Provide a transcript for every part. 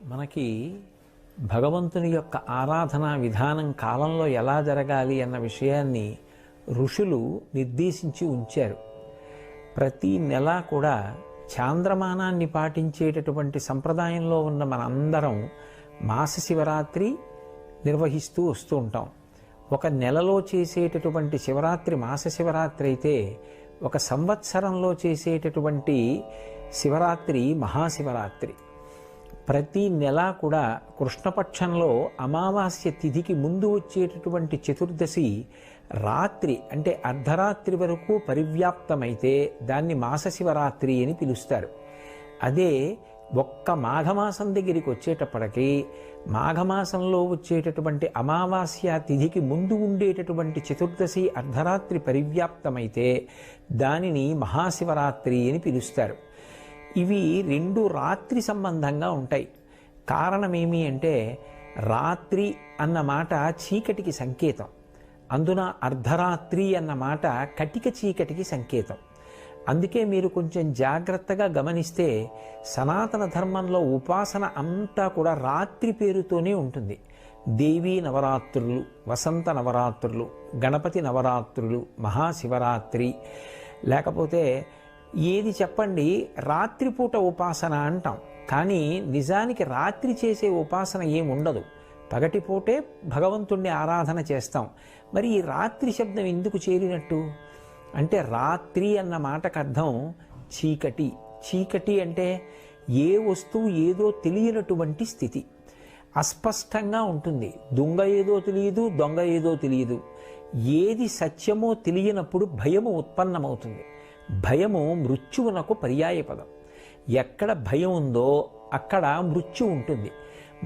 మనకి భగవంతుని యొక్క ఆరాధనా విధానం కాలంలో ఎలా జరగాలి అన్న విషయాన్ని ఋషులు నిర్దేశించి ఉంచారు. ప్రతి నెల కూడా చాంద్రమానాన్ని పాటించేటటువంటి సంప్రదాయంలో ఉన్న మనందరం మాస శివరాత్రి నిర్వహిస్తూ వస్తూ ఉంటాం. ఒక నెలలో చేసేటటువంటి శివరాత్రి మాస శివరాత్రి అయితే, ఒక సంవత్సరంలో చేసేటటువంటి శివరాత్రి మహాశివరాత్రి. ప్రతి నెల కూడా కృష్ణపక్షంలో అమావాస్య తిథికి ముందు వచ్చేటటువంటి చతుర్దశి రాత్రి అంటే అర్ధరాత్రి వరకు పరివ్యాప్తమైతే దాన్ని మాస శివరాత్రి అని పిలుస్తారు. అదే ఒక్క మాఘమాసం దగ్గరికి వచ్చేటప్పటికి మాఘమాసంలో వచ్చేటటువంటి అమావాస్య తిథికి ముందు ఉండేటటువంటి చతుర్దశి అర్ధరాత్రి పరివ్యాప్తమైతే దానిని మహాశివరాత్రి అని పిలుస్తారు. ఇవి రెండు రాత్రి సంబంధంగా ఉంటాయి. కారణమేమి అంటే, రాత్రి అన్న మాట చీకటికి సంకేతం, అందున అర్ధరాత్రి అన్న మాట కటిక చీకటికి సంకేతం. అందుకే మీరు కొంచెం జాగ్రత్తగా గమనిస్తే సనాతన ధర్మంలో ఉపాసన అంతా కూడా రాత్రి పేరుతోనే ఉంటుంది. దేవీ నవరాత్రులు, వసంత నవరాత్రులు, గణపతి నవరాత్రులు, మహాశివరాత్రి, లేకపోతే ఏది చెప్పండి రాత్రిపూట ఉపాసన అంటాం. కానీ నిజానికి రాత్రి చేసే ఉపాసన ఏముండదు, పగటిపూటే భగవంతుణ్ణి ఆరాధన చేస్తాం. మరి ఈ రాత్రి శబ్దం ఎందుకు చేరినట్టు అంటే, రాత్రి అన్న మాటకు అర్థం చీకటి. చీకటి అంటే ఏ వస్తువు ఏదో తెలియనటువంటి స్థితి, అస్పష్టంగా ఉంటుంది. దొంగ ఏదో తెలియదు, దొంగ ఏదో తెలియదు. ఏది సత్యమో తెలియనప్పుడు భయము ఉత్పన్నమవుతుంది. భయము మృత్యువునకు పర్యాయపదం. ఎక్కడ భయం ఉందో అక్కడ మృత్యు ఉంటుంది.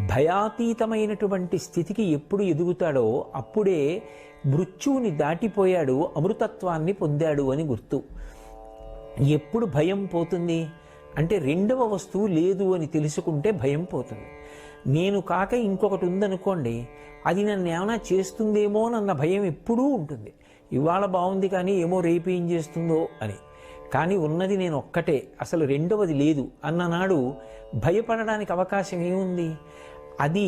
భయాతీతమైనటువంటి స్థితికి ఎప్పుడు ఎదుగుతాడో అప్పుడే మృత్యువుని దాటిపోయాడు, అమృతత్వాన్ని పొందాడు అని గుర్తు. ఎప్పుడు భయం పోతుంది అంటే, రెండవ వస్తువు లేదు అని తెలుసుకుంటే భయం పోతుంది. నేను కాక ఇంకొకటి ఉందనుకోండి, అది నన్ను ఏమైనా చేస్తుందేమోనన్న భయం ఎప్పుడూ ఉంటుంది. ఇవాళ బాగుంది కానీ ఏమో రేపు ఏం చేస్తుందో అని. కానీ ఉన్నది నేను ఒక్కటే, అసలు రెండవది లేదు అన్ననాడు భయపడడానికి అవకాశం ఏముంది? అది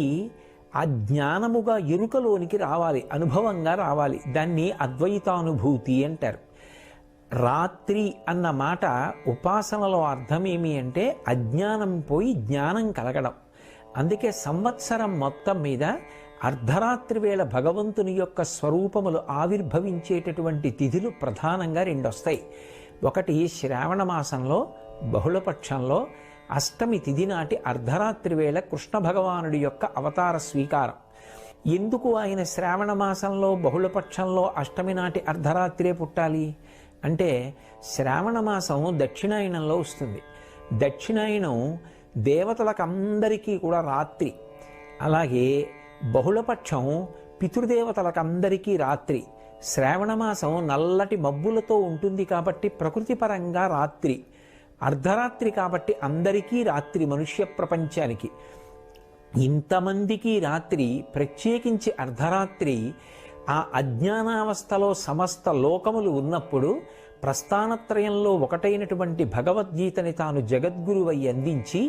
ఆ జ్ఞానముగా ఎరుకలోనికి రావాలి, అనుభవంగా రావాలి. దాన్ని అద్వైతానుభూతి అంటారు. రాత్రి అన్న మాట ఉపాసనలో అర్థం ఏమి అంటే, అజ్ఞానం పోయి జ్ఞానం కలగడం. అందుకే సంవత్సరం మొత్తం మీద అర్ధరాత్రి వేళ భగవంతుని యొక్క స్వరూపములు ఆవిర్భవించేటటువంటి తిథులు ప్రధానంగా రెండు వస్తాయి. ఒకటి శ్రావణ మాసంలో బహుళపక్షంలో అష్టమి తిథి నాటి అర్ధరాత్రి వేళ కృష్ణ భగవానుడి యొక్క అవతార స్వీకారం. ఎందుకు ఆయన శ్రావణ మాసంలో బహుళపక్షంలో అష్టమి నాటి అర్ధరాత్రే పుట్టాలి అంటే, శ్రావణ మాసం దక్షిణాయనంలో వస్తుంది. దక్షిణాయనం దేవతలకందరికీ కూడా రాత్రి. అలాగే బహుళపక్షం పితృదేవతలకందరికీ రాత్రి. శ్రావణమాసం నల్లటి మబ్బులతో ఉంటుంది కాబట్టి ప్రకృతిపరంగా రాత్రి. అర్ధరాత్రి కాబట్టి అందరికీ రాత్రి, మనుష్య ప్రపంచానికి. ఇంతమందికి రాత్రి, ప్రత్యేకించి అర్ధరాత్రి. ఆ అజ్ఞానావస్థలో సమస్త లోకములు ఉన్నప్పుడు ప్రస్థానత్రయంలో ఒకటైనటువంటి భగవద్గీతని తాను జగద్గురువై అందించి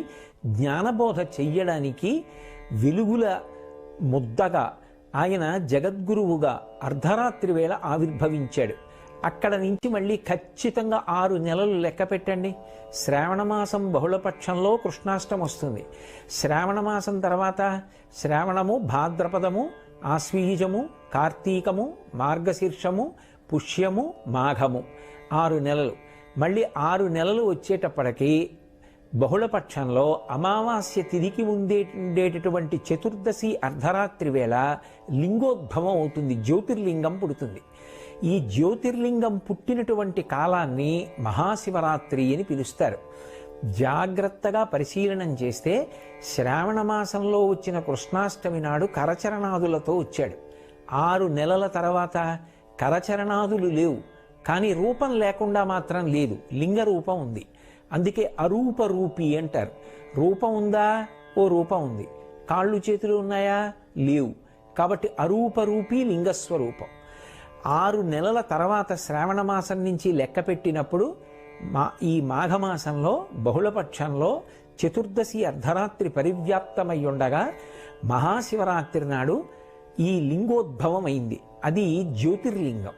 జ్ఞానబోధ చెయ్యడానికి వెలుగుల ముద్దగా ఆయన జగద్గురువుగా అర్ధరాత్రి వేళ ఆవిర్భవించాడు. అక్కడ నుంచి మళ్ళీ ఖచ్చితంగా 6 నెలలు లెక్క పెట్టండి. శ్రావణమాసం బహుళపక్షంలో కృష్ణాష్టమి వస్తుంది. శ్రావణమాసం తర్వాత శ్రావణము, భాద్రపదము, ఆశ్వీజము, కార్తీకము, మార్గశీర్షము, పుష్యము, మాఘము, 6 నెలలు. మళ్ళీ 6 నెలలు వచ్చేటప్పటికి బహుళపక్షంలో అమావాస్య తిథికి ఉండేటటువంటి చతుర్దశి అర్ధరాత్రి వేళ లింగోద్భవం అవుతుంది, జ్యోతిర్లింగం పుడుతుంది. ఈ జ్యోతిర్లింగం పుట్టినటువంటి కాలాన్ని మహాశివరాత్రి అని పిలుస్తారు. జాగ్రత్తగా పరిశీలనం చేస్తే శ్రావణ మాసంలో వచ్చిన కృష్ణాష్టమి నాడు కరచరణాదులతో వచ్చాడు. 6 నెలల తర్వాత కరచరణాదులు లేవు, కానీ రూపం లేకుండా మాత్రం లేదు, లింగ రూపం ఉంది. అందుకే అరూప రూపి అంటారు. రూపం ఉందా? ఓ రూపం ఉంది. కాళ్ళు చేతులు ఉన్నాయా? లేవు. కాబట్టి అరూపరూపి లింగస్వరూపం. 6 నెలల తర్వాత శ్రావణ మాసం నుంచి లెక్క పెట్టినప్పుడు ఈ మాఘమాసంలో బహుళపక్షంలో చతుర్దశి అర్ధరాత్రి పరివ్యాప్తమై ఉండగా మహాశివరాత్రి నాడు ఈ లింగోద్భవం అయింది. అది జ్యోతిర్లింగం.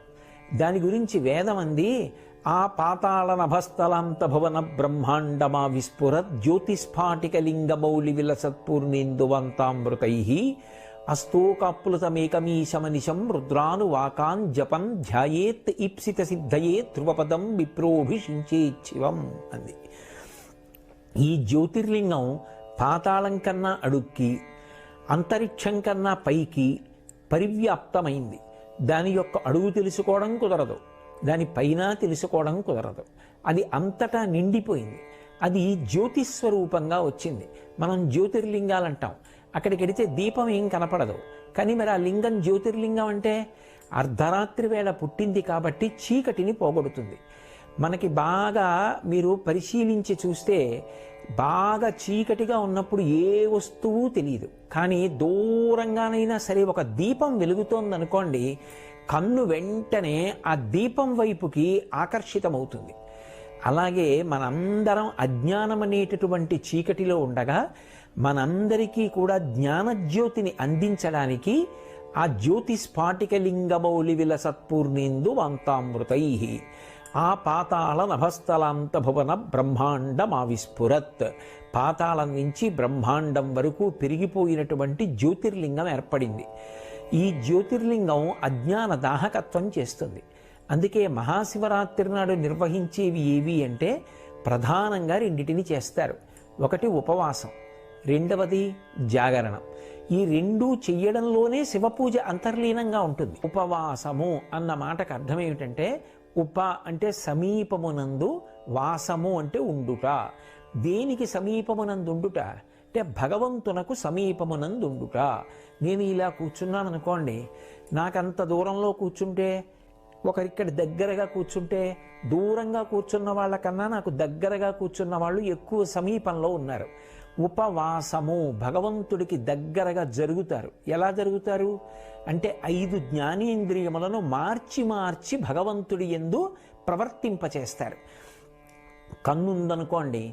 దాని గురించి వేదం అంది, ఆ పాతాళ నభస్థలాంత భువన బ్రహ్మాండమా విస్ఫురత్ జ్యోతిస్ఫాటిక లింగమౌళి విలసత్పూర్ణేందువంతామృతై అస్తోకాప్లుతమేకమీశమనిశం రుద్రాను వాకాన్ జపన్ ధ్యాయేత్ ఈప్సిత సిద్ధయే ధ్రువపదం విప్రోభిషించేచ్చివం అంది. ఈ జ్యోతిర్లింగం పాతాళం కన్నా అడుక్కి, అంతరిక్షం కన్నా పైకి పరివ్యాప్తమైంది. దాని యొక్క అడుగు తెలుసుకోవడం కుదరదు, దాని పైన తెలుసుకోవడం కుదరదు. అది అంతటా నిండిపోయింది. అది జ్యోతిస్వరూపంగా వచ్చింది. మనం జ్యోతిర్లింగాలు అంటాం. అక్కడికి వెడితే దీపం ఏం కనపడదు. కానీ మరి ఆ లింగం జ్యోతిర్లింగం అంటే అర్ధరాత్రి వేళ పుట్టింది కాబట్టి చీకటిని పోగొడుతుంది. మనకి బాగా మీరు పరిశీలించి చూస్తే బాగా చీకటిగా ఉన్నప్పుడు ఏ వస్తువు తెలియదు. కానీ దూరంగానైనా సరే ఒక దీపం వెలుగుతోందనుకోండి, కన్ను వెంటనే ఆ దీపం వైపుకి ఆకర్షితమవుతుంది. అలాగే మనందరం అజ్ఞానం అనేటటువంటి చీకటిలో ఉండగా మనందరికీ కూడా జ్ఞానజ్యోతిని అందించడానికి ఆ జ్యోతి స్ఫాటికలింగమౌళి విలసత్పూర్ణేందు వంతామృతై ఆ పాతాళ నభస్థలాంత భువన బ్రహ్మాండమావిస్ఫురత్ పాతాళం నుంచి బ్రహ్మాండం వరకు పెరిగిపోయినటువంటి జ్యోతిర్లింగం ఏర్పడింది. ఈ జ్యోతిర్లింగం అజ్ఞాన దాహకత్వం చేస్తుంది. అందుకే మహాశివరాత్రి నాడు నిర్వహించేవి ఏవి అంటే ప్రధానంగా రెండిటిని చేస్తారు. ఒకటి ఉపవాసం, రెండవది జాగరణం. ఈ రెండూ చెయ్యడంలోనే శివపూజ అంతర్లీనంగా ఉంటుంది. ఉపవాసము అన్న మాటకు అర్థం ఏమిటంటే, ఉప అంటే సమీపమునందు, వాసము అంటే ఉండుట. దేనికి సమీపమునందు ఉండుట అంటే భగవంతునకు సమీపమునందు ఉండుట. నేను ఇలా కూర్చున్నాను అనుకోండి, నాకంత దూరంలో కూర్చుంటే, ఒకరిక్కడ దగ్గరగా కూర్చుంటే, దూరంగా కూర్చున్న వాళ్ళకన్నా నాకు దగ్గరగా కూర్చున్న వాళ్ళు ఎక్కువ సమీపంలో ఉన్నారు. ఉపవాసము, భగవంతుడికి దగ్గరగా జరుగుతారు. ఎలా జరుగుతారు అంటే 5 జ్ఞానేంద్రియములను మార్చి మార్చి భగవంతుడి యందు ప్రవర్తింపచేస్తారు. కన్నుందనుకోండి,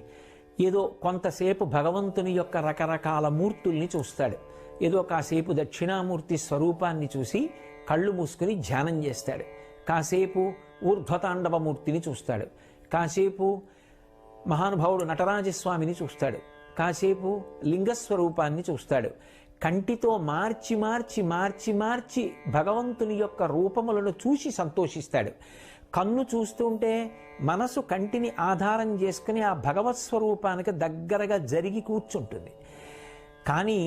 ఏదో కొంతసేపు భగవంతుని యొక్క రకరకాల మూర్తుల్ని చూస్తాడు. ఏదో కాసేపు దక్షిణామూర్తి స్వరూపాన్ని చూసి కళ్ళు మూసుకుని ధ్యానం చేస్తాడు. కాసేపు ఊర్ధ్వతాండవమూర్తిని చూస్తాడు. కాసేపు మహానుభావుడు నటరాజస్వామిని చూస్తాడు. కాసేపు లింగస్వరూపాన్ని చూస్తాడు. కంటితో మార్చి మార్చి మార్చి మార్చి భగవంతుని యొక్క రూపములను చూసి సంతోషిస్తాడు. కన్ను చూస్తుంటే మనసు కంటిని ఆధారం చేసుకుని ఆ భగవత్ స్వరూపానికి దగ్గరగా జరిగి కూర్చుంటుంది. కానీ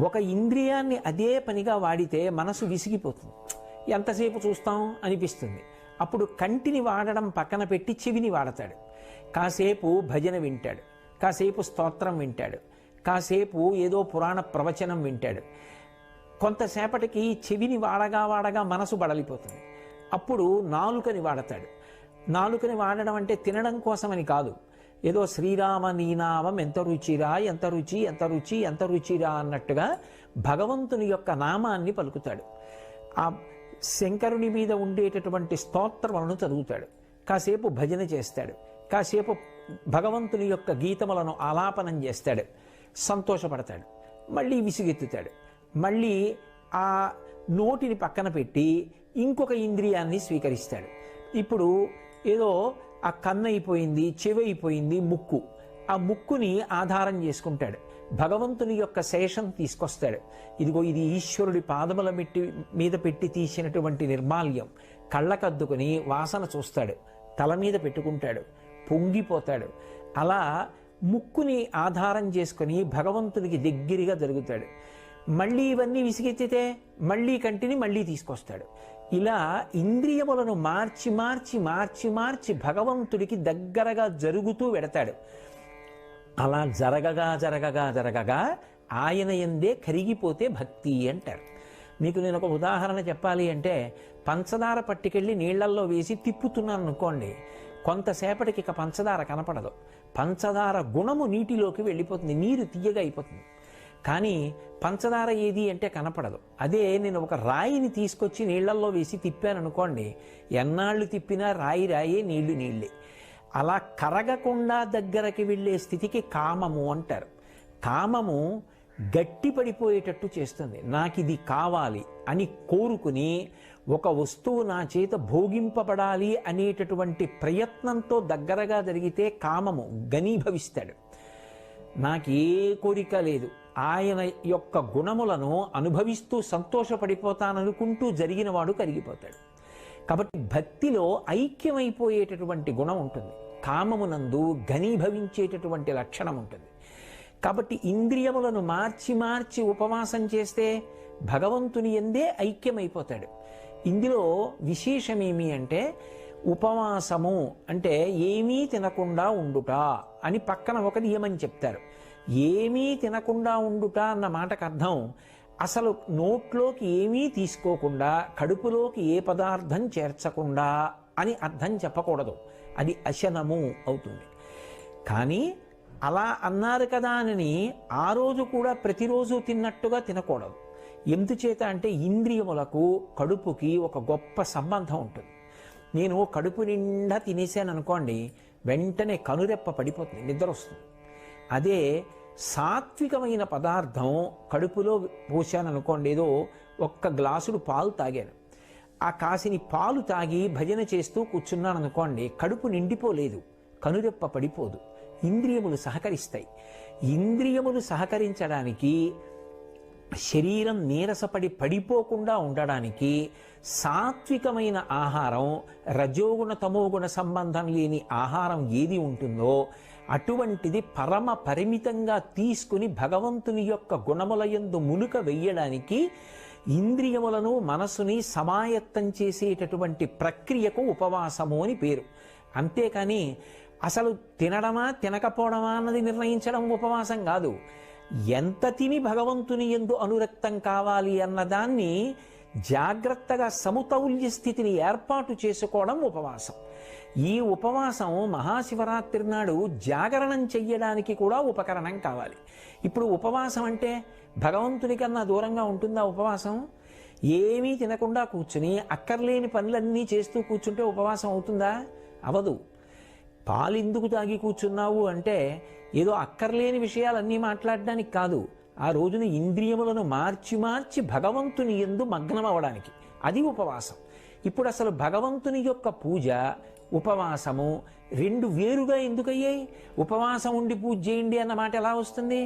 ఒక ఇంద్రియాన్ని అదే పనిగా వాడితే మనసు విసిగిపోతుంది. ఎంతసేపు చూస్తాం అనిపిస్తుంది. అప్పుడు కంటిని వాడడం పక్కన పెట్టి చెవిని వాడతాడు. కాసేపు భజన వింటాడు, కాసేపు స్తోత్రం వింటాడు, కాసేపు ఏదో పురాణ ప్రవచనం వింటాడు. కొంతసేపటికి చెవిని వాడగా వాడగా మనసు బడలిపోతుంది. అప్పుడు నాలుకని వాడతాడు. నాలుకని వాడడం అంటే తినడం కోసమని కాదు. ఏదో శ్రీరామ నీనామం ఎంత రుచిరా, ఎంత రుచి, ఎంత రుచి, ఎంత రుచిరా అన్నట్టుగా భగవంతుని యొక్క నామాన్ని పలుకుతాడు. ఆ శంకరుని మీద ఉండేటటువంటి స్తోత్రములను చదువుతాడు. కాసేపు భజన చేస్తాడు. కాసేపు భగవంతుని యొక్క గీతములను ఆలాపనం చేస్తాడు. సంతోషపడతాడు. మళ్ళీ విసుగెత్తుతాడు. మళ్ళీ ఆ నోటిని పక్కన పెట్టి ఇంకొక ఇంద్రియాన్ని స్వీకరిస్తాడు. ఇప్పుడు ఏదో ఆ కన్ను అయిపోయింది, చెవి అయిపోయింది, ముక్కు. ఆ ముక్కుని ఆధారం చేసుకుంటాడు. భగవంతుని యొక్క శేషం తీసుకొస్తాడు. ఇదిగో ఇది ఈశ్వరుడి పాదముల మీద పెట్టి తీసినటువంటి నిర్మాల్యం. కళ్ళకద్దుకుని వాసన చూస్తాడు. తల మీద పెట్టుకుంటాడు. పొంగిపోతాడు. అలా ముక్కుని ఆధారం చేసుకుని భగవంతునికి దగ్గరగా జరుగుతాడు. మళ్ళీ ఇవన్నీ విసిగెత్తితే మళ్ళీ కంటిని మళ్ళీ తీసుకొస్తాడు. ఇలా ఇంద్రియములను మార్చి మార్చి మార్చి మార్చి భగవంతుడికి దగ్గరగా జరుగుతూ వెడతాడు. అలా జరగగా జరగగా జరగగా ఆయన యందే కరిగిపోతే భక్తి అంటారు. మీకు నేను ఒక ఉదాహరణ చెప్పాలి అంటే, పంచదార పట్టుకెళ్ళి నీళ్లల్లో వేసి తిప్పుతున్నాను అనుకోండి, కొంతసేపటికి ఇక పంచదార కనపడదు. పంచదార గుణము నీటిలోకి వెళ్ళిపోతుంది, నీరు తీయగా అయిపోతుంది. కానీ పంచదార ఏది అంటే కనపడదు. అదే నేను ఒక రాయిని తీసుకొచ్చి నీళ్లల్లో వేసి తిప్పాను అనుకోండి, ఎన్నాళ్ళు తిప్పినా రాయి రాయే, నీళ్లు నీళ్ళే. అలా కరగకుండా దగ్గరకి వెళ్ళే స్థితికి కామము అంటారు. కామము గట్టి పడిపోయేటట్టు చేస్తుంది. నాకు ఇది కావాలి అని కోరుకుని ఒక వస్తువు నా చేత భోగింపబడాలి అనేటటువంటి ప్రయత్నంతో దగ్గరగా జరిగితే కామము ఘనీభవిస్తాడు. నాకు ఏ కోరిక లేదు, ఆయన యొక్క గుణములను అనుభవిస్తూ సంతోషపడిపోతాననుకుంటూ జరిగిన వాడు కరిగిపోతాడు. కాబట్టి భక్తిలో ఐక్యమైపోయేటటువంటి గుణం ఉంటుంది, కామమునందు ఘనీభవించేటటువంటి లక్షణం ఉంటుంది. కాబట్టి ఇంద్రియములను మార్చి మార్చి ఉపవాసం చేస్తే భగవంతుని యందే ఐక్యమైపోతాడు. ఇందులో విశేషమేమి అంటే ఉపవాసము అంటే ఏమీ తినకుండా ఉండుట అని పక్కన ఒక నియమం చెప్తారు. ఏమీ తినకుండా ఉండుట అన్న మాటకు అర్థం అసలు నోట్లోకి ఏమీ తీసుకోకుండా, కడుపులోకి ఏ పదార్థం చేర్చకుండా అని అర్థం చెప్పకూడదు, అది అశనము అవుతుంది. కానీ అలా అన్నారు కదా అని ఆ రోజు కూడా ప్రతిరోజు తిన్నట్టుగా తినకూడదు. ఎందుచేత అంటే ఇంద్రియములకు కడుపుకి ఒక గొప్ప సంబంధం ఉంటుంది. నేను కడుపు నిండా తినేసాను అనుకోండి, వెంటనే కనురెప్ప పడిపోతుంది, నిద్ర వస్తుంది. అదే సాత్వికమైన పదార్థం కడుపులో పోసాను అనుకోండి, ఏదో ఒక్క గ్లాసుడు పాలు తాగాను, ఆ కాసిని పాలు తాగి భజన చేస్తూ కూర్చున్నాను అనుకోండి, కడుపు నిండిపోలేదు, కనురెప్ప పడిపోదు, ఇంద్రియములు సహకరిస్తాయి. ఇంద్రియములు సహకరించడానికి, శరీరం నీరసపడి పడిపోకుండా ఉండడానికి సాత్వికమైన ఆహారం, రజోగుణ తమోగుణ సంబంధం లేని ఆహారం ఏది ఉంటుందో అటువంటిది పరమ పరిమితంగా తీసుకుని భగవంతుని యొక్క గుణములయందు మునుక వెయ్యడానికి ఇంద్రియములను మనసుని సమాయత్తం చేసేటటువంటి ప్రక్రియకు ఉపవాసము అని పేరు. అంతేకాని అసలు తినడమా తినకపోవడమా అన్నది నిర్ణయించడం ఉపవాసం కాదు. ఎంత తిని భగవంతుని యందు అనురక్తం కావాలి అన్నదాన్ని జాగ్రత్తగా సమతౌల్య స్థితిని ఏర్పాటు చేసుకోవడం ఉపవాసం. ఈ ఉపవాసం మహాశివరాత్రి నాడు జాగరణం చెయ్యడానికి కూడా ఉపకరణం కావాలి. ఇప్పుడు ఉపవాసం అంటే భగవంతుని కన్నా దూరంగా ఉంటుందా ఉపవాసం? ఏమీ తినకుండా కూర్చుని అక్కర్లేని పనులన్నీ చేస్తూ కూర్చుంటే ఉపవాసం అవుతుందా? అవదు. పాలు ఎందుకు తాగి కూర్చున్నావు అంటే ఏదో అక్కర్లేని విషయాలన్నీ మాట్లాడడానికి కాదు, ఆ రోజున ఇంద్రియములను మార్చి మార్చి భగవంతుని యందు మగ్నం అవ్వడానికి. అది ఉపవాసం. ఇప్పుడు అసలు భగవంతుని యొక్క పూజ, ఉపవాసము రెండు వేరుగా ఎందుకయ్యాయి? ఉపవాసం ఉండి పూజ చేయండి అన్న మాట ఎలా వస్తుంది?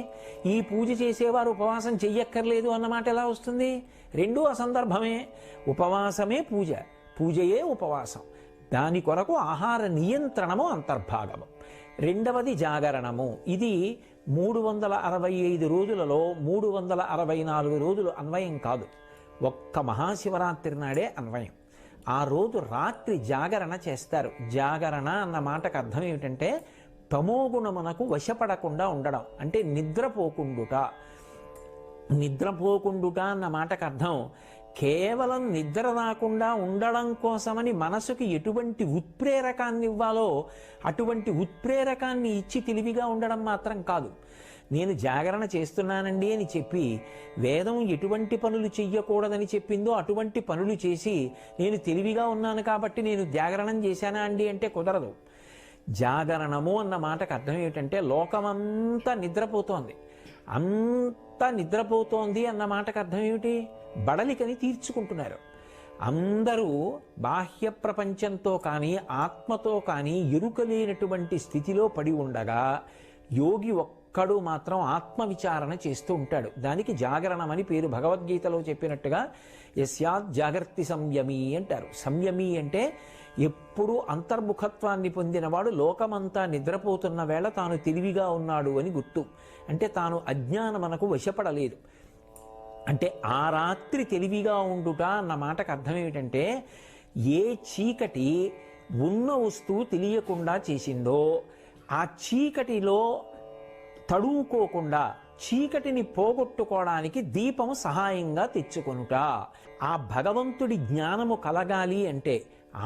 ఈ పూజ చేసేవారు ఉపవాసం చెయ్యక్కర్లేదు అన్నమాట ఎలా వస్తుంది? రెండూ అసందర్భమే. ఉపవాసమే పూజ, పూజయే ఉపవాసం. దాని కొరకు ఆహార నియంత్రణము అంతర్భాగము. రెండవది జాగరణము. ఇది 365 రోజులలో 364 రోజులు అన్వయం కాదు, ఒక్క మహాశివరాత్రి నాడే అన్వయం. ఆ రోజు రాత్రి జాగరణ చేస్తారు. జాగరణ అన్న మాటకు అర్థం ఏమిటంటే తమోగుణమునకు వశపడకుండా ఉండడం, అంటే నిద్రపోకుండుట. నిద్రపోకుండుట అన్న మాటకు అర్థం కేవలం నిద్ర రాకుండా ఉండడం కోసమని మనసుకి ఎటువంటి ఉత్ప్రేరకాన్ని ఇవ్వాలో అటువంటి ఉత్ప్రేరకాన్ని ఇచ్చి తెలివిగా ఉండడం మాత్రం కాదు. నేను జాగరణ చేస్తున్నానండి అని చెప్పి వేదం ఎటువంటి పనులు చెయ్యకూడదని చెప్పిందో అటువంటి పనులు చేసి నేను తెలివిగా ఉన్నాను కాబట్టి నేను జాగరణం చేశానా అండి అంటే కుదరదు. జాగరణము అన్న మాటకు అర్థం ఏమిటంటే లోకమంతా నిద్రపోతోంది, అంతా నిద్రపోతోంది అన్న మాటకు అర్థం ఏమిటి? బడలికని తీర్చుకుంటున్నారు. అందరూ బాహ్య ప్రపంచంతో కానీ ఆత్మతో కానీ ఎరుకలేనటువంటి స్థితిలో పడి ఉండగా యోగి ఒక్కడు మాత్రం ఆత్మవిచారణ చేస్తూ ఉంటాడు. దానికి జాగరణం అని పేరు. భగవద్గీతలో చెప్పినట్టుగా యస్యాత్ జాగర్తి సంయమీ అంటారు. సంయమీ అంటే ఎప్పుడు అంతర్ముఖత్వాన్ని పొందినవాడు లోకమంతా నిద్రపోతున్న వేళ తాను తెలివిగా ఉన్నాడు అని గుర్తు. అంటే తాను అజ్ఞానమునకు వశపడలేదు. అంటే ఆ రాత్రి తెలివిగా ఉండుట అన్న మాటకు అర్థం ఏమిటంటే ఏ చీకటి ఉన్న వస్తువు తెలియకుండా చేసిందో ఆ చీకటిలో తడువుకోకుండా చీకటిని పోగొట్టుకోవడానికి దీపము సహాయంగా తెచ్చుకొనుట. ఆ భగవంతుడి జ్ఞానము కలగాలి అంటే,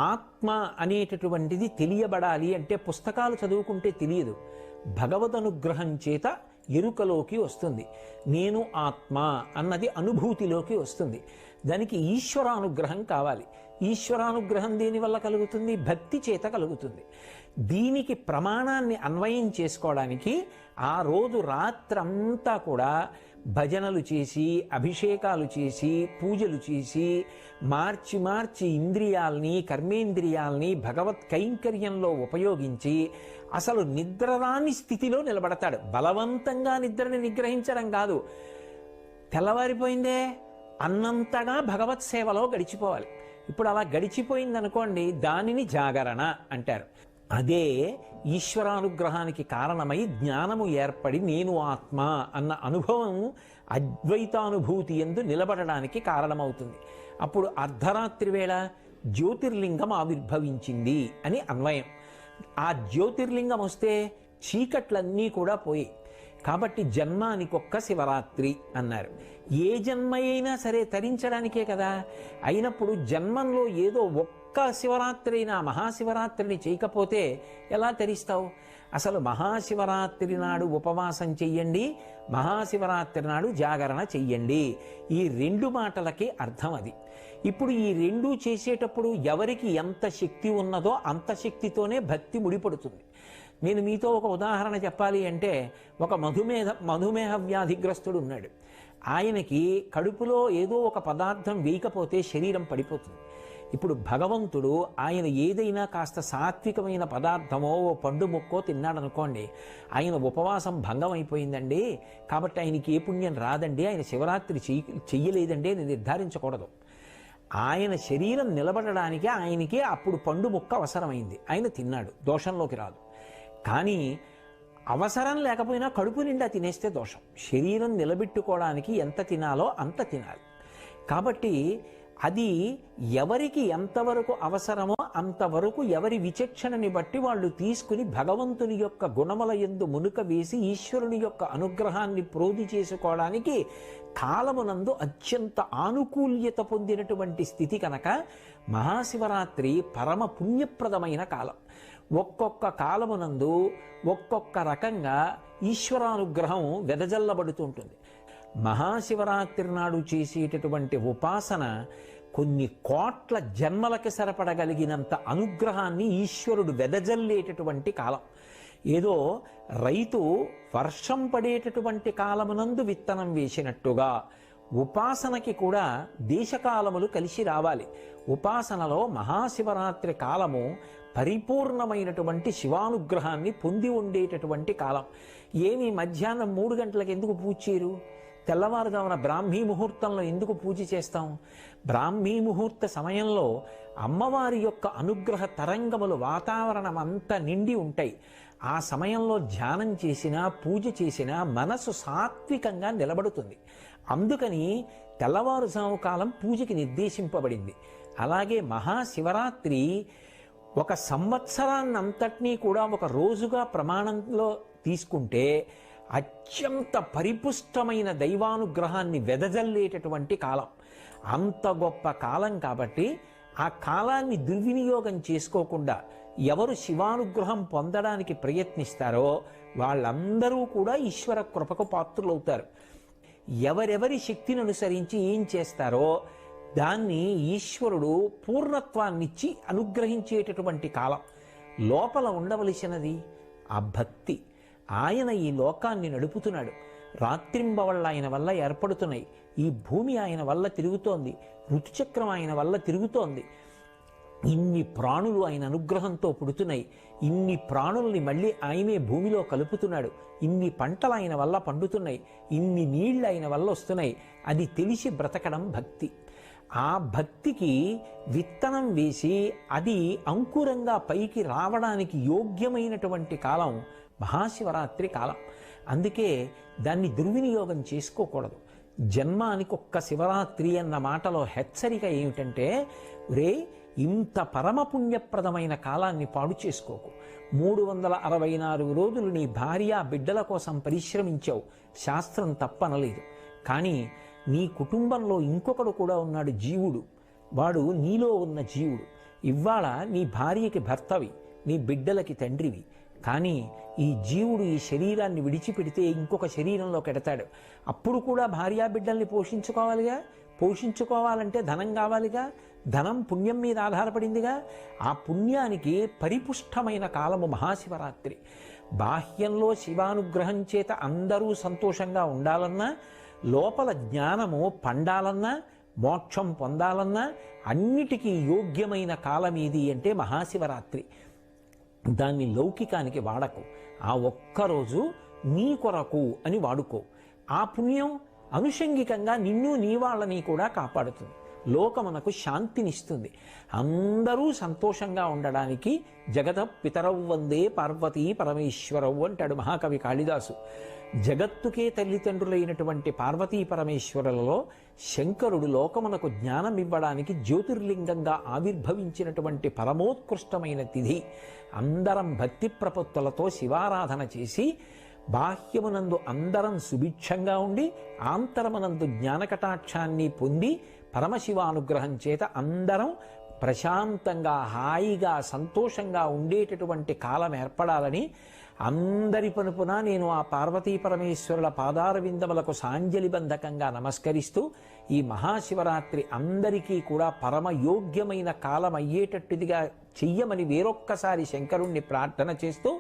ఆత్మ అనేటటువంటిది తెలియబడాలి అంటే పుస్తకాలు చదువుకుంటే తెలియదు, భగవదనుగ్రహం చేత ఎరుకలోకి వస్తుంది. నేను ఆత్మ అన్నది అనుభూతిలోకి వస్తుంది. దానికి ఈశ్వరానుగ్రహం కావాలి. ఈశ్వరానుగ్రహం దేనివల్ల కలుగుతుంది? భక్తి చేత కలుగుతుంది. దీనికి ప్రమాణాన్ని అన్వయం చేసుకోవడానికి ఆ రోజు రాత్రంతా కూడా భజనలు చేసి, అభిషేకాలు చేసి, పూజలు చేసి, మార్చి మార్చి ఇంద్రియాల్ని, కర్మేంద్రియాల్ని భగవత్ కైంకర్యంలో ఉపయోగించి అసలు నిద్రరాని స్థితిలో నిలబడతాడు. బలవంతంగా నిద్రని నిగ్రహించడం కాదు. తెల్లవారిపోయిందే అన్నంతగా భగవత్ సేవలో గడిచిపోవాలి. ఇప్పుడు అలా గడిచిపోయిందనుకోండి, దానిని జాగరణ అంటారు. అదే ఈశ్వరానుగ్రహానికి కారణమై జ్ఞానము ఏర్పడి నేను ఆత్మ అన్న అనుభవం అద్వైతానుభూతి యందు నిలబడడానికి కారణమవుతుంది. అప్పుడు అర్ధరాత్రి వేళ జ్యోతిర్లింగం ఆవిర్భవించింది అని అన్వయం. ఆ జ్యోతిర్లింగం వస్తే చీకట్లన్నీ కూడా పోయి, కాబట్టి జన్మానికొక్క శివరాత్రి అన్నారు. ఏ జన్మ అయినా సరే తరించడానికే కదా. అయినప్పుడు జన్మంలో ఏదో ఒక్క శివరాత్రి అయినా మహాశివరాత్రిని చేయకపోతే ఎలా తరిస్తావు? అసలు మహాశివరాత్రి నాడు ఉపవాసం చెయ్యండి, మహాశివరాత్రి నాడు జాగరణ చెయ్యండి. ఈ రెండు మాటలకి అర్థం అది. ఇప్పుడు ఈ రెండూ చేసేటప్పుడు ఎవరికి ఎంత శక్తి ఉన్నదో అంత శక్తితోనే భక్తి ముడిపడుతుంది. నేను మీతో ఒక ఉదాహరణ చెప్పాలి అంటే, ఒక మధుమేహ వ్యాధిగ్రస్తుడు ఉన్నాడు. ఆయనకి కడుపులో ఏదో ఒక పదార్థం వేయకపోతే శరీరం పడిపోతుంది. ఇప్పుడు భగవంతుడు ఆయన ఏదైనా కాస్త సాత్వికమైన పదార్థమో ఓ పండు ముక్కో తిన్నాడనుకోండి, ఆయన ఉపవాసం భంగం అయిపోయిందండి, కాబట్టి ఆయనకి ఏ పుణ్యం రాదండి, ఆయన శివరాత్రి చెయ్యలేదండి అని నిర్ధారించకూడదు. ఆయన శరీరం నిలబడడానికి ఆయనకి అప్పుడు పండు ముక్క అవసరమైంది, ఆయన తిన్నాడు, దోషంలోకి రాదు. కానీ అవసరం లేకపోయినా కడుపు నిండా తినేస్తే దోషం. శరీరం నిలబెట్టుకోవడానికి ఎంత తినాలో అంత తినాలి. కాబట్టి అది ఎవరికి ఎంతవరకు అవసరమో అంతవరకు ఎవరి విచక్షణని బట్టి వాళ్ళు తీసుకుని భగవంతుని యొక్క గుణముల యందు మునుక వేసి ఈశ్వరుని యొక్క అనుగ్రహాన్ని ప్రోధి చేసుకోవడానికి కాలమునందు అత్యంత ఆనుకూల్యత పొందినటువంటి స్థితి కనుక మహాశివరాత్రి పరమ పుణ్యప్రదమైన కాలం. ఒక్కొక్క కాలమునందు ఒక్కొక్క రకంగా ఈశ్వరానుగ్రహం వెదజల్లబడుతుంటుంది. మహాశివరాత్రి నాడు చేసేటటువంటి ఉపాసన కొన్ని కోట్ల జన్మలకి సరిపడగలిగినంత అనుగ్రహాన్ని ఈశ్వరుడు వెదజల్లేటటువంటి కాలం. ఏదో రైతు వర్షం పడేటటువంటి కాలమునందు విత్తనం వేసినట్టుగా ఉపాసనకి కూడా దేశకాలములు కలిసి రావాలి. ఉపాసనలో మహాశివరాత్రి కాలము పరిపూర్ణమైనటువంటి శివానుగ్రహాన్ని పొంది ఉండేటటువంటి కాలం. ఏమి మధ్యాహ్నం 3 గంటలకు ఎందుకు పూజ చేయరు? తెల్లవారుజామున బ్రాహ్మీ ముహూర్తంలో ఎందుకు పూజ చేస్తాం? బ్రాహ్మీ ముహూర్త సమయంలో అమ్మవారి యొక్క అనుగ్రహ తరంగములు వాతావరణం అంతా నిండి ఉంటాయి. ఆ సమయంలో ధ్యానం చేసినా పూజ చేసినా మనసు సాత్వికంగా నిలబడుతుంది. అందుకని తెల్లవారుజాము కాలం పూజకి నిర్దేశింపబడింది. అలాగే మహాశివరాత్రి ఒక సంవత్సరాన్నంతటినీ కూడా ఒక రోజుగా ప్రమాణంలో తీసుకుంటే అత్యంత పరిపుష్టమైన దైవానుగ్రహాన్ని వెదజల్లేటటువంటి కాలం. అంత గొప్ప కాలం కాబట్టి ఆ కాలాన్ని దుర్వినియోగం చేసుకోకుండా ఎవరు శివానుగ్రహం పొందడానికి ప్రయత్నిస్తారో వాళ్ళందరూ కూడా ఈశ్వర కృపకు పాత్రులవుతారు. ఎవరెవరి శక్తిని అనుసరించి ఏం చేస్తారో దాన్ని ఈశ్వరుడు పూర్ణత్వాన్నిచ్చి అనుగ్రహించేటటువంటి కాలం. లోపల ఉండవలసినది ఆ భక్తి. ఆయన ఈ లోకాన్ని నడుపుతున్నాడు. రాత్రింబవళ్ళ ఆయన వల్ల ఏర్పడుతున్నాయి. ఈ భూమి ఆయన వల్ల తిరుగుతోంది. ఋతుచక్రం ఆయన వల్ల తిరుగుతోంది. ఇన్ని ప్రాణులు ఆయన అనుగ్రహంతో పుడుతున్నాయి. ఇన్ని ప్రాణుల్ని మళ్ళీ ఆయనే భూమిలో కలుపుతున్నాడు. ఇన్ని పంటలు ఆయన వల్ల పండుతున్నాయి. ఇన్ని నీళ్లు ఆయన వల్ల వస్తున్నాయి. అది తెలిసి బ్రతకడం భక్తి. ఆ భక్తికి విత్తనం వేసి అది అంకురంగా పైకి రావడానికి యోగ్యమైనటువంటి కాలం మహాశివరాత్రి కాలం. అందుకే దాన్ని దుర్వినియోగం చేసుకోకూడదు. జన్మానికి ఒక్క శివరాత్రి అన్న మాటలో హెచ్చరిక ఏమిటంటే, రే ఇంత పరమపుణ్యప్రదమైన కాలాన్ని పాడు చేసుకోకు. 364 రోజులు నీ భార్య బిడ్డల కోసం పరిశ్రమించావు, శాస్త్రం తప్పనలేదు. కానీ నీ కుటుంబంలో ఇంకొకడు కూడా ఉన్నాడు, జీవుడు. వాడు నీలో ఉన్న జీవుడు. ఇవాళ నీ భార్యకి భర్తవి, నీ బిడ్డలకి తండ్రివి. కానీ ఈ జీవుడు ఈ శరీరాన్ని విడిచిపెడితే ఇంకొక శరీరంలో కెడతాడు. అప్పుడు కూడా భార్యా బిడ్డల్ని పోషించుకోవాలిగా. పోషించుకోవాలంటే ధనం కావాలిగా, ధనం పుణ్యం మీద ఆధారపడిందిగా. ఆ పుణ్యానికి పరిపుష్టమైన కాలము మహాశివరాత్రి. బాహ్యంలో శివానుగ్రహం చేత అందరూ సంతోషంగా ఉండాలన్నా, లోపల జ్ఞానము పండాలన్నా, మోక్షం పొందాలన్నా అన్నిటికీ యోగ్యమైన కాలం ఏది అంటే మహాశివరాత్రి. దాన్ని లౌకికానికి వాడకు. ఆ ఒక్కరోజు నీ కొరకు అని వాడుకో. ఆ పుణ్యం అనుషంగికంగా నిన్ను నీ వాళ్ళని కూడా కాపాడుతుంది, లోకమునకు శాంతినిస్తుంది. అందరూ సంతోషంగా ఉండడానికి జగత పితరౌ వందే పార్వతీ పరమేశ్వరవు అంటాడు మహాకవి కాళిదాసు. జగత్తుకే తల్లిదండ్రులైనటువంటి పార్వతీ పరమేశ్వరులలో శంకరుడు లోకమునకు జ్ఞానం ఇవ్వడానికి జ్యోతిర్లింగంగా ఆవిర్భవించినటువంటి పరమోత్కృష్టమైన తిథి. అందరం భక్తి ప్రపత్తులతో శివారాధన చేసి బాహ్యమునందు అందరం సుభిక్షంగా ఉండి ఆంతరమునందు జ్ఞానకటాక్షాన్ని పొంది పరమశివానుగ్రహం చేత అందరం ప్రశాంతంగా హాయిగా సంతోషంగా ఉండేటటువంటి కాలం ఏర్పడాలని అందరి పనుపున నేను ఆ పార్వతీ పరమేశ్వరుల పాదార విందములకు సాంజలిబంధకంగా నమస్కరిస్తూ ఈ మహాశివరాత్రి అందరికీ కూడా పరమయోగ్యమైన కాలం అయ్యేటట్టుదిగా చెయ్యమని వేరొక్కసారి శంకరుణ్ణి ప్రార్థన చేస్తూ